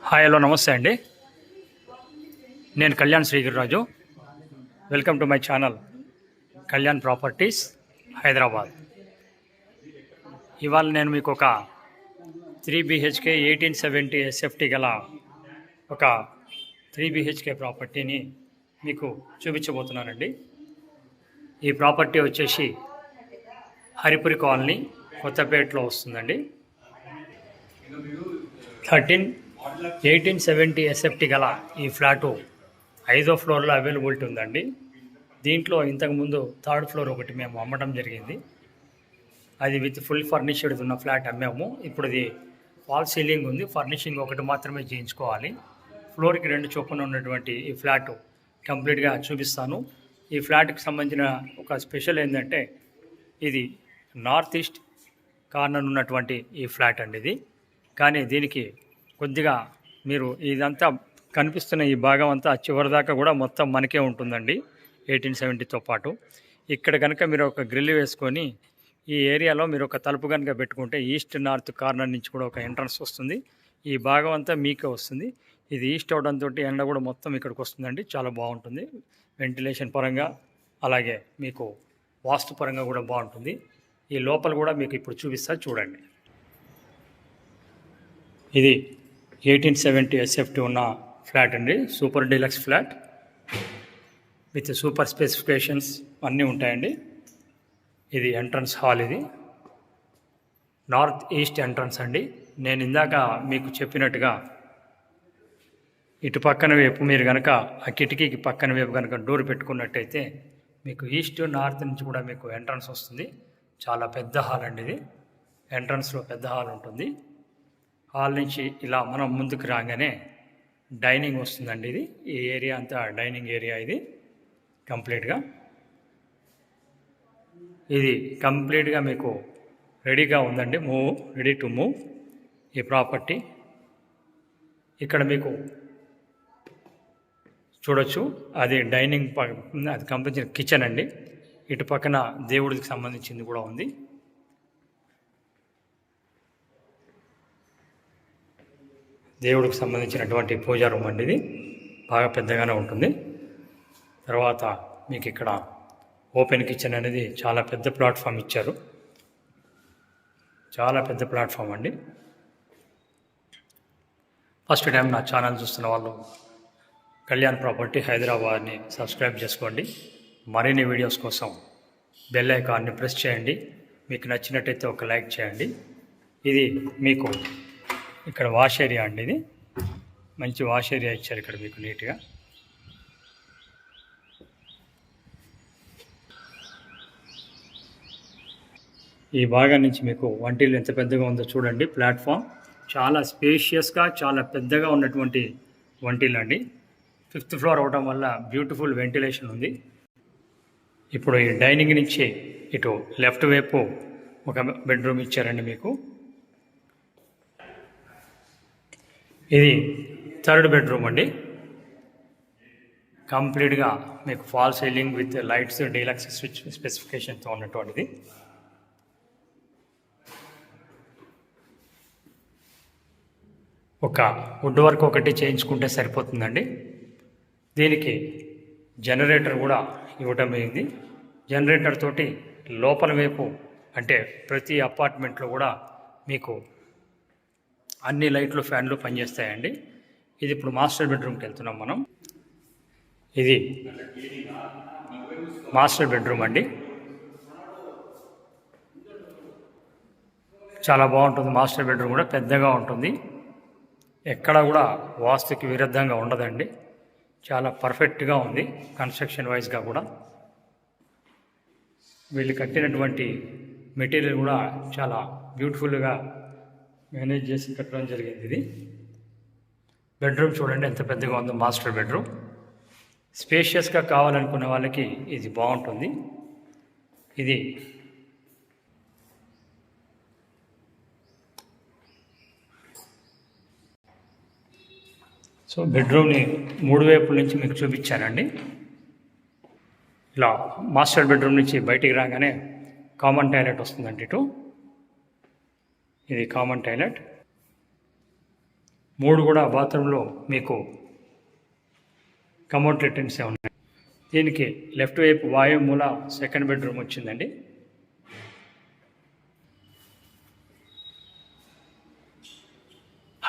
Hi hello నమస్తే అండి. నేను Kalyan Srigiriraju. Welcome to my channel Kalyan properties Hyderabad. ఇవాళ నేను మీకు ఒక 3 BHK 1870 SFT గల ఒక 3 BHK ప్రాపర్టీని మీకు చూపించబోతున్నానండి. ఈ ప్రాపర్టీ వచ్చేసి హరిపురి కాలనీ కొత్తపేటలో వస్తుందండి. 1870 SFT గల ఈ ఫ్లాటు 5వ ఫ్లోర్లో అవైలబిలిటీ ఉందండి. దీంట్లో ఇంతకుముందు 3rd ఫ్లోర్ ఒకటి మేము అమ్మడం జరిగింది. అది విత్ ఫుల్ ఫర్నిష్డ్ ఉన్న ఫ్లాట్ అమ్మాము. ఇప్పుడు ఇది ఫాల్ సీలింగ్ ఉంది, ఫర్నిషింగ్ ఒకటి మాత్రమే చేయించుకోవాలి. ఫ్లోర్కి 2 చొప్పున ఉన్నటువంటి ఈ ఫ్లాట్ కంప్లీట్గా చూపిస్తాను. ఈ ఫ్లాట్కి సంబంధించిన ఒక స్పెషల్ ఏంటంటే ఇది నార్త్ ఈస్ట్ కార్నర్ ఉన్నటువంటి ఈ ఫ్లాట్ అండి ఇది. కానీ దీనికి కొద్దిగా మీరు ఇదంతా కనిపిస్తున్న ఈ భాగం అంతా చివరిదాకా కూడా మొత్తం మనకే ఉంటుందండి 1870తో పాటు. ఇక్కడ కనుక మీరు ఒక గ్రిల్ వేసుకొని ఈ ఏరియాలో మీరు ఒక తలుపు కనుక పెట్టుకుంటే ఈస్ట్ నార్త్ కార్నర్ నుంచి కూడా ఒక ఎంట్రన్స్ వస్తుంది. ఈ భాగం అంతా మీకే వస్తుంది. ఇది ఈస్ట్ అవడంతో ఎండ కూడా మొత్తం ఇక్కడికి వస్తుందండి. చాలా బాగుంటుంది వెంటిలేషన్ పరంగా, అలాగే మీకు వాస్తు పరంగా కూడా బాగుంటుంది. ఈ లోపల కూడా మీకు ఇప్పుడు చూపిస్తా చూడండి. ఇది 1870 SFT ఉన్న ఫ్లాట్ అండి. Super deluxe flat with super specifications అన్నీ ఉంటాయండి. ఇది ఎంట్రన్స్ హాల్, ఇది నార్త్ ఈస్ట్ ఎంట్రన్స్ అండి. నేను ఇందాక మీకు చెప్పినట్టుగా ఇటు పక్కన వైపు మీరు కనుక ఆ కిటికీకి పక్కన వైపు కనుక డోర్ పెట్టుకున్నట్టయితే మీకు ఈస్ట్ నార్త్ నుంచి కూడా మీకు ఎంట్రన్స్ వస్తుంది. చాలా పెద్ద హాల్ అండి ఇది. ఎంట్రన్స్లో పెద్ద హాల్ ఉంటుంది. హాల్ నుంచి ఇలా మనం ముందుకు రాగానే డైనింగ్ వస్తుందండి. ఇది ఈ ఏరియా అంతా డైనింగ్ ఏరియా. ఇది కంప్లీట్గా మీకు రెడీగా ఉందండి. రెడీ టు మూవ్ ఈ ప్రాపర్టీ. ఇక్కడ మీకు చూడొచ్చు, అది డైనింగ్, అది కంపెనీ కిచెన్ అండి. ఇటు పక్కన దేవుడికి సంబంధించింది కూడా ఉంది. దేవుడికి సంబంధించినటువంటి పూజా రూమ్ అండి. ఇది బాగా పెద్దగానే ఉంటుంది. తర్వాత మీకు ఇక్కడ ఓపెన్ కిచెన్ అనేది చాలా పెద్ద ప్లాట్ఫామ్ ఇచ్చారు. చాలా పెద్ద ప్లాట్ఫామ్ అండి. ఫస్ట్ టైం నా ఛానల్ చూస్తున్న వాళ్ళు కళ్యాణ్ ప్రాపర్టీ హైదరాబాద్ని సబ్స్క్రైబ్ చేసుకోండి. మరిన్ని వీడియోస్ కోసం బెల్ ఐకాన్ని ప్రెస్ చేయండి. మీకు నచ్చినట్టయితే ఒక లైక్ చేయండి. ఇది మీకు ఇక్కడ వాష్ ఏరియా అండి. ఇది మంచి వాష్ ఏరియా ఇచ్చారు ఇక్కడ మీకు నీట్గా. ఈ భాగం నుంచి మీకు వంటిల్లు ఎంత పెద్దగా ఉందో చూడండి. ప్లాట్ఫామ్ చాలా స్పేషియస్గా, చాలా పెద్దగా ఉన్నటువంటి వంటిల్లు అండి. 5th ఫ్లోర్ అవడం వల్ల బ్యూటిఫుల్ వెంటిలేషన్ ఉంది. ఇప్పుడు ఈ డైనింగ్ నుంచి ఇటు లెఫ్ట్ వైపు ఒక బెడ్రూమ్ ఇచ్చారండి మీకు. ఇది 3rd బెడ్రూమ్ అండి. కంప్లీట్గా మీకు false ceiling with lights, deluxe switch స్పెసిఫికేషన్తో ఉన్నటువంటిది. ఒక వుడ్ వర్క్ ఒకటి చేయించుకుంటే సరిపోతుందండి. దీనికి జనరేటర్ కూడా ఇవ్వటం అయింది. జనరేటర్ తోటి లోపల వైపు అంటే ప్రతి అపార్ట్మెంట్లో కూడా మీకు అన్ని లైట్లు, ఫ్యాన్లు పనిచేస్తాయండి. ఇది ఇప్పుడు మాస్టర్ బెడ్రూమ్కి వెళ్తున్నాం మనం. ఇది మాస్టర్ బెడ్రూమ్ అండి. చాలా బాగుంటుంది. మాస్టర్ బెడ్రూమ్ కూడా పెద్దగా ఉంటుంది. ఎక్కడ కూడా వాస్తుకి విరుద్ధంగా ఉండదండి. చాలా పర్ఫెక్ట్గా ఉంది కన్స్ట్రక్షన్ వైజ్గా కూడా. వీళ్ళు కట్టినటువంటి మెటీరియల్ కూడా చాలా బ్యూటిఫుల్గా మేనేజ్ చేసి కట్టడం జరిగింది. ఇది బెడ్రూమ్ చూడండి ఎంత పెద్దగా ఉందో. మాస్టర్ బెడ్రూమ్ స్పేషియస్గా కావాలనుకున్న వాళ్ళకి ఇది బాగుంటుంది. ఇది సో బెడ్రూమ్ని 3 వైపుల నుంచి మీకు చూపించానండి. ఇలా మాస్టర్ బెడ్రూమ్ నుంచి బయటికి రాగానే కామన్ టాయిలెట్ వస్తుందండి. ఇది కామన్ టాయిలెట్. 3 కూడా బాత్రూంలో మీకు కమోడ్ లెట్రిన్సే ఉన్నాయి. దీనికి లెఫ్ట్ వైపు వాయు మూల సెకండ్ బెడ్రూమ్ వచ్చిందండి.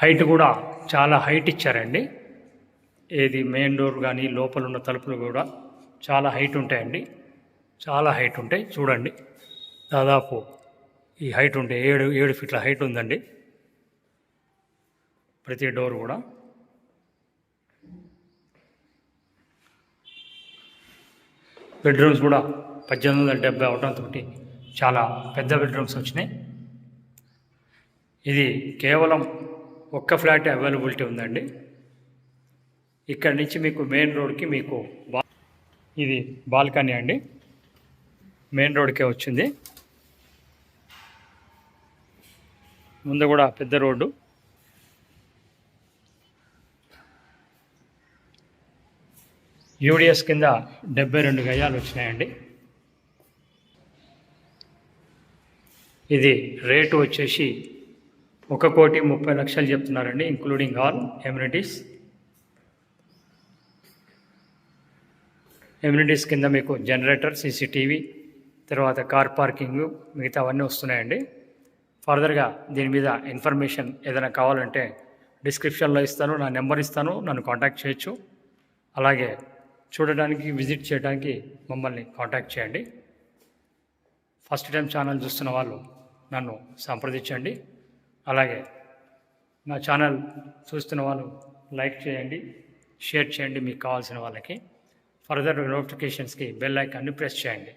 హైట్ కూడా చాలా హైట్ ఇచ్చారండి. ఏది మెయిన్ డోర్ కానీ లోపల ఉన్న తలుపులు కూడా చాలా హైట్ ఉంటాయండి. చాలా హైట్ ఉంటాయి. చూడండి, దాదాపు ఈ హైట్ ఉంటే 7 ఫీట్ల హైట్ ఉందండి ప్రతి డోర్ కూడా. బెడ్రూమ్స్ కూడా 1870 అవడంతో చాలా పెద్ద బెడ్రూమ్స్ వచ్చినాయి. ఇది కేవలం ఒక్క ఫ్లాట్ అవైలబిలిటీ ఉందండి. ఇక్కడి నుంచి మీకు మెయిన్ రోడ్కి మీకు ఇది బాల్కనీ అండి. మెయిన్ రోడ్కే వచ్చింది. ముందు కూడా పెద్ద రోడ్డు. యూడిఎస్ కింద 72 గజాలు వచ్చినాయండి. ఇది రేటు వచ్చేసి 1,30,00,000 చెప్తున్నారండి, ఇంక్లూడింగ్ ఆల్ ఎమ్యూనిటీస్. ఎమ్యూనిటీస్ కింద మీకు జనరేటర్, సీసీటీవీ, తర్వాత కార్ పార్కింగ్, మిగతా అవన్నీ వస్తున్నాయండి. ఫర్దర్గా దీని మీద ఇన్ఫర్మేషన్ ఏదైనా కావాలంటే డిస్క్రిప్షన్లో ఇస్తాను, నా నెంబర్ ఇస్తాను, నన్ను కాంటాక్ట్ చేయొచ్చు. అలాగే చూడడానికి, విజిట్ చేయడానికి మమ్మల్ని కాంటాక్ట్ చేయండి. ఫస్ట్ టైం ఛానల్ చూస్తున్న వాళ్ళు నన్ను సంప్రదించండి. అలాగే నా ఛానల్ చూస్తున్న వాళ్ళు లైక్ చేయండి, షేర్ చేయండి మీకు కావాల్సిన వాళ్ళకి. ఫర్దర్ నోటిఫికేషన్స్కి బెల్ ఐకాన్ని ప్రెస్ చేయండి.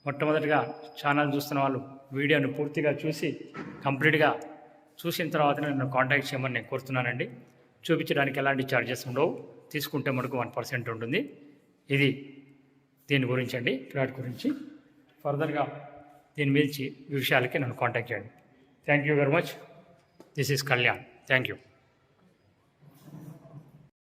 మొట్టమొదటిగా ఛానల్ చూస్తున్న వాళ్ళు వీడియోని పూర్తిగా చూసి కంప్లీట్గా చూసిన తర్వాతనే నన్ను కాంటాక్ట్ చేయమని నేను కోరుతున్నానండి. చూపించడానికి ఎలాంటి ఛార్జెస్ ఉండవు, తీసుకుంటే మనకు 1% ఉంటుంది. ఇది దీని గురించి అండి, ఫ్లాట్ గురించి. ఫర్దర్గా దీని మీద విషయాలకి నన్ను కాంటాక్ట్ చేయండి. Thank you very much. This is Kalyan. Thank you.